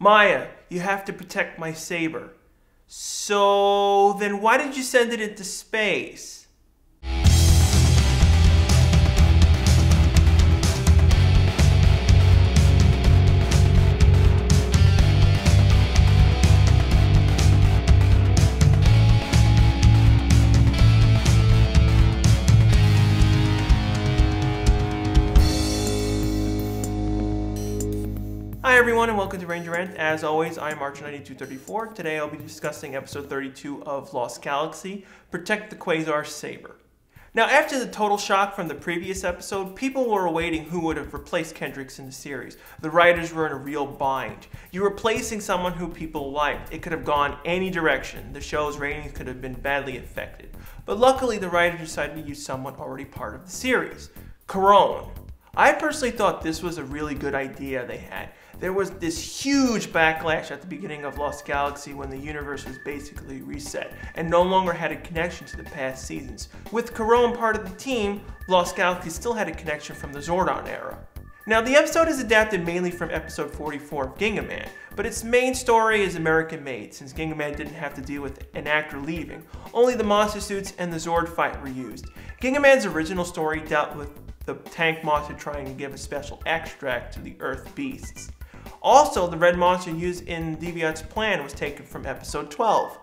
Maya, you have to protect my saber. So then why did you send it into space? Hi everyone and welcome to Ranger Rant. As always, I'm Archer9234. Today I'll be discussing episode 32 of Lost Galaxy, Protect the Quasar Saber. Now after the total shock from the previous episode, people were awaiting who would have replaced Kendricks in the series. The writers were in a real bind. You're replacing someone who people liked. It could have gone any direction. The show's ratings could have been badly affected. But luckily the writers decided to use someone already part of the series, Karone. I personally thought this was a really good idea they had. There was this huge backlash at the beginning of Lost Galaxy when the universe was basically reset and no longer had a connection to the past seasons. With Karone part of the team, Lost Galaxy still had a connection from the Zordon era. Now the episode is adapted mainly from episode 44 of Ginga Man, but its main story is American made since Ginga Man didn't have to deal with an actor leaving. Only the monster suits and the Zord fight were used. Ginga Man's original story dealt with the tank monster trying to give a special extract to the Earth beasts. Also, the red monster used in Deviant's plan was taken from episode 12.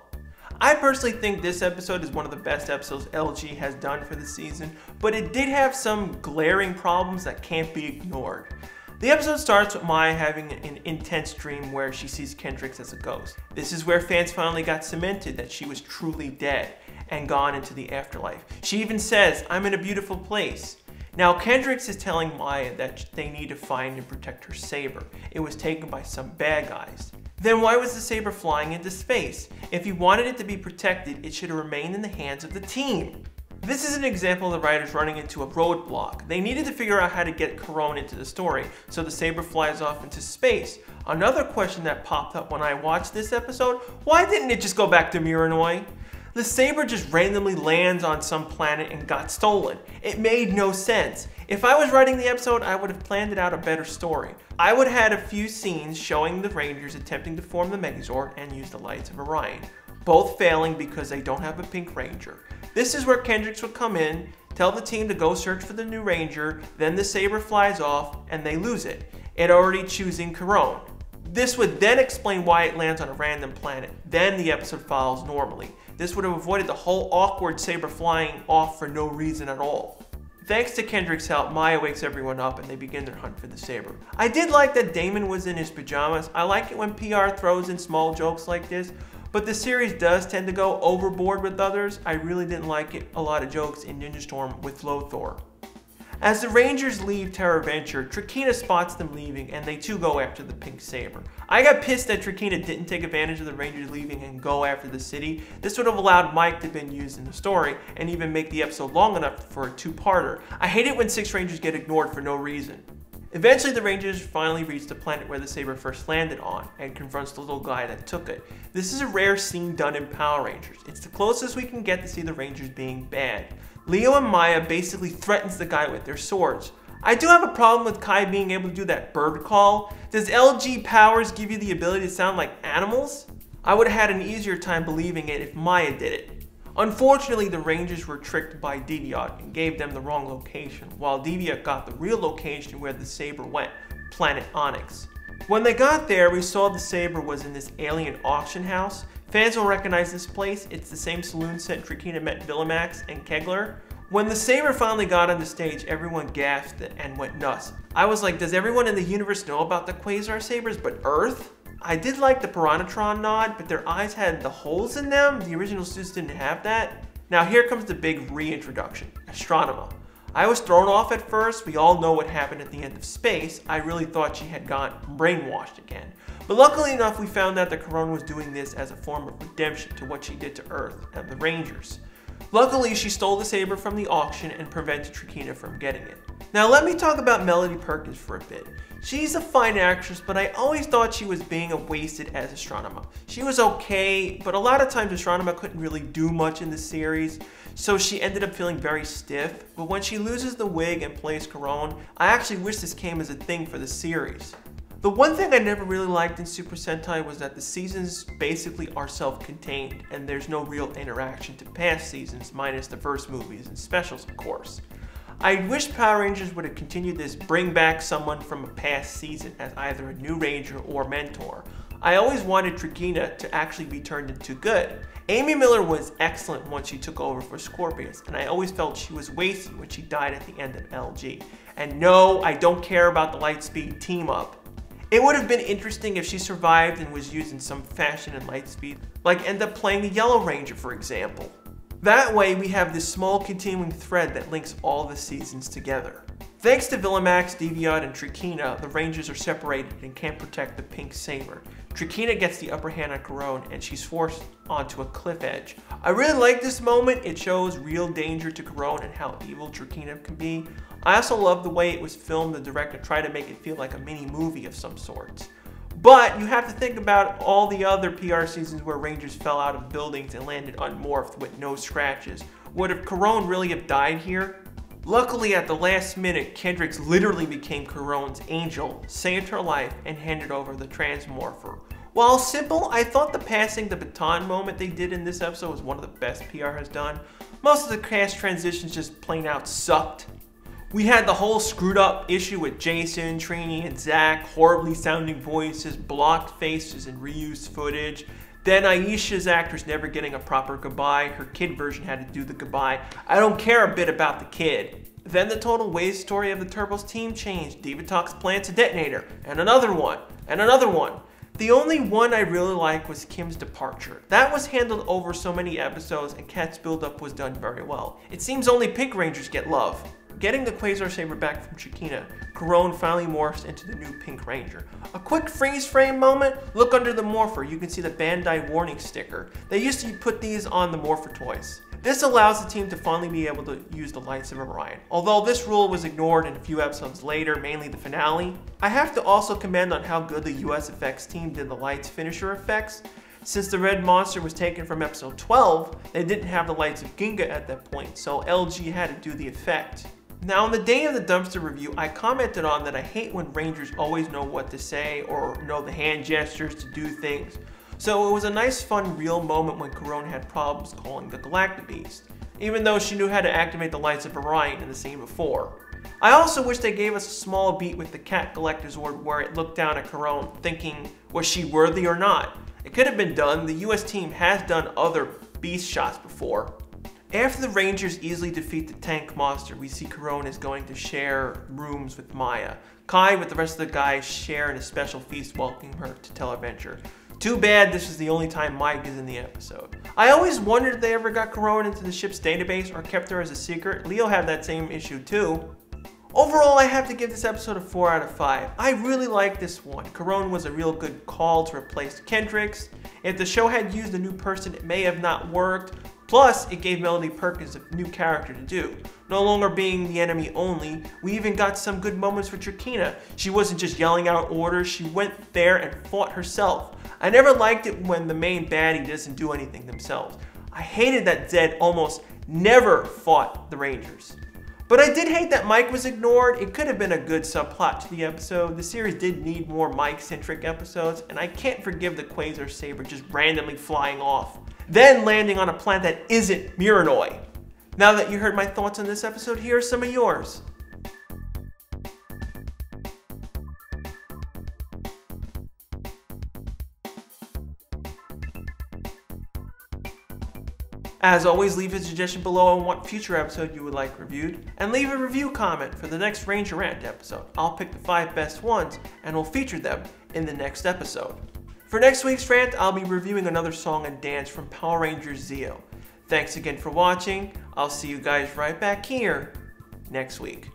I personally think this episode is one of the best episodes LG has done for the season, but it did have some glaring problems that can't be ignored. The episode starts with Maya having an intense dream where she sees Kendricks as a ghost. This is where fans finally got cemented that she was truly dead and gone into the afterlife. She even says, "I'm in a beautiful place." Now Kendricks is telling Maya that they need to find and protect her saber. It was taken by some bad guys. Then why was the saber flying into space? If you wanted it to be protected, it should have remained in the hands of the team. This is an example of the writers running into a roadblock. They needed to figure out how to get Karone into the story, so the saber flies off into space. Another question that popped up when I watched this episode, why didn't it just go back to Miranoi? The saber just randomly lands on some planet and got stolen. It made no sense. If I was writing the episode, I would have planned it out a better story. I would have had a few scenes showing the Rangers attempting to form the Megazord and use the lights of Orion, both failing because they don't have a pink Ranger. This is where Kendricks would come in, tell the team to go search for the new Ranger, then the saber flies off and they lose it. It already choosing Karone. This would then explain why it lands on a random planet. Then the episode follows normally. This would have avoided the whole awkward saber flying off for no reason at all. Thanks to Kendrick's help, Maya wakes everyone up and they begin their hunt for the saber. I did like that Damon was in his pajamas. I like it when PR throws in small jokes like this, but the series does tend to go overboard with others. I really didn't like it, a lot of jokes in Ninja Storm with Lothor. As the Rangers leave Terra Venture, Trakina spots them leaving and they too go after the pink saber. I got pissed that Trakina didn't take advantage of the Rangers leaving and go after the city. This would have allowed Mike to have been used in the story and even make the episode long enough for a two-parter. I hate it when 6 Rangers get ignored for no reason. Eventually the Rangers finally reach the planet where the saber first landed on and confronts the little guy that took it. This is a rare scene done in Power Rangers. It's the closest we can get to see the Rangers being bad. Leo and Maya basically threatens the guy with their swords. I do have a problem with Kai being able to do that bird call. Does LG powers give you the ability to sound like animals? I would have had an easier time believing it if Maya did it. Unfortunately, the Rangers were tricked by Deviant and gave them the wrong location, while Deviant got the real location where the saber went, Planet Onyx. When they got there, we saw the saber was in this alien auction house. Fans will recognize this place. It's the same saloon set Trakina met Villamax and Kegler. When the saber finally got on the stage, everyone gasped and went nuts. I was like, does everyone in the universe know about the Quasar Sabers but Earth? I did like the Piranhatron nod, but their eyes had the holes in them. The original suits didn't have that. Now here comes the big reintroduction, Astronema. I was thrown off at first. We all know what happened at the end of Space. I really thought she had gotten brainwashed again. But luckily enough, we found out that Karone was doing this as a form of redemption to what she did to Earth and the Rangers. Luckily, she stole the saber from the auction and prevented Trakina from getting it. Now let me talk about Melody Perkins for a bit. She's a fine actress, but I always thought she was being wasted as Astronema. She was okay, but a lot of times Astronema couldn't really do much in the series, so she ended up feeling very stiff. But when she loses the wig and plays Karone, I actually wish this came as a thing for the series. The one thing I never really liked in Super Sentai was that the seasons basically are self-contained and there's no real interaction to past seasons, minus the first movies and specials, of course. I wish Power Rangers would have continued this bring back someone from a past season as either a new Ranger or mentor. I always wanted Trikina to actually be turned into good. Amy Miller was excellent once she took over for Scorpius, and I always felt she was wasted when she died at the end of LG. And no, I don't care about the Lightspeed team-up. It would have been interesting if she survived and was used in some fashion in Lightspeed, like end up playing the Yellow Ranger, for example. That way, we have this small continuing thread that links all the seasons together. Thanks to Villamax, Deviant, and Trikina, the Rangers are separated and can't protect the Pink Saber. Trikina gets the upper hand on Karone and she's forced onto a cliff edge. I really like this moment. It shows real danger to Karone and how evil Trikina can be. I also love the way it was filmed. The director tried to make it feel like a mini movie of some sorts. But you have to think about all the other PR seasons where Rangers fell out of buildings and landed unmorphed with no scratches. Would have Karone really have died here? Luckily, at the last minute, Kendricks literally became Karone's angel, saved her life, and handed over the Transmorpher. While simple, I thought the passing the baton moment they did in this episode was one of the best PR has done. Most of the cast transitions just plain out sucked. We had the whole screwed up issue with Jason, Trini, and Zach, horribly sounding voices, blocked faces, and reused footage. Then Aisha's actress never getting a proper goodbye. Her kid version had to do the goodbye. I don't care a bit about the kid. Then the total waste story of the Turbos team changed. Divatox plants a detonator, and another one, and another one. The only one I really liked was Kim's departure. That was handled over so many episodes and Cat's buildup was done very well. It seems only Pink Rangers get love. Getting the Quasar Saber back from Trikina, Karone finally morphs into the new Pink Ranger. A quick freeze frame moment, look under the morpher, you can see the Bandai warning sticker. They used to put these on the morpher toys. This allows the team to finally be able to use the Lights of Orion. Although this rule was ignored in a few episodes later, mainly the finale. I have to also commend on how good the US effects team did the Lights finisher effects. Since the red monster was taken from episode 12, they didn't have the Lights of Ginga at that point, so LG had to do the effect. Now, on the day of the dumpster review, I commented on that I hate when Rangers always know what to say or know the hand gestures to do things. So it was a nice, fun, real moment when Karone had problems calling the Galactabeast, even though she knew how to activate the Lights of Orion in the scene before. I also wish they gave us a small beat with the Cat Galactazord where it looked down at Karone, thinking, was she worthy or not? It could have been done. The US team has done other beast shots before. After the Rangers easily defeat the tank monster, we see Karone is going to share rooms with Maya. Kai with the rest of the guys share in a special feast welcoming her to Televenture. Too bad this was the only time Mike is in the episode. I always wondered if they ever got Karone into the ship's database or kept her as a secret. Leo had that same issue too. Overall, I have to give this episode a 4 out of 5. I really like this one. Karone was a real good call to replace Kendricks. If the show had used a new person, it may have not worked. Plus, it gave Melody Perkins a new character to do. No longer being the enemy only, we even got some good moments for Trikina. She wasn't just yelling out orders, she went there and fought herself. I never liked it when the main baddie doesn't do anything themselves. I hated that Zed almost never fought the Rangers. But I did hate that Mike was ignored. It could have been a good subplot to the episode. The series did need more Mike-centric episodes, and I can't forgive the Quasar Saber just randomly flying off, then landing on a planet that isn't Miranoi. Now that you heard my thoughts on this episode, here are some of yours. As always, leave a suggestion below on what future episode you would like reviewed, and leave a review comment for the next Ranger Rant episode. I'll pick the 5 best ones, and we'll feature them in the next episode. For next week's rant, I'll be reviewing another song and dance from Power Rangers Zeo. Thanks again for watching. I'll see you guys right back here next week.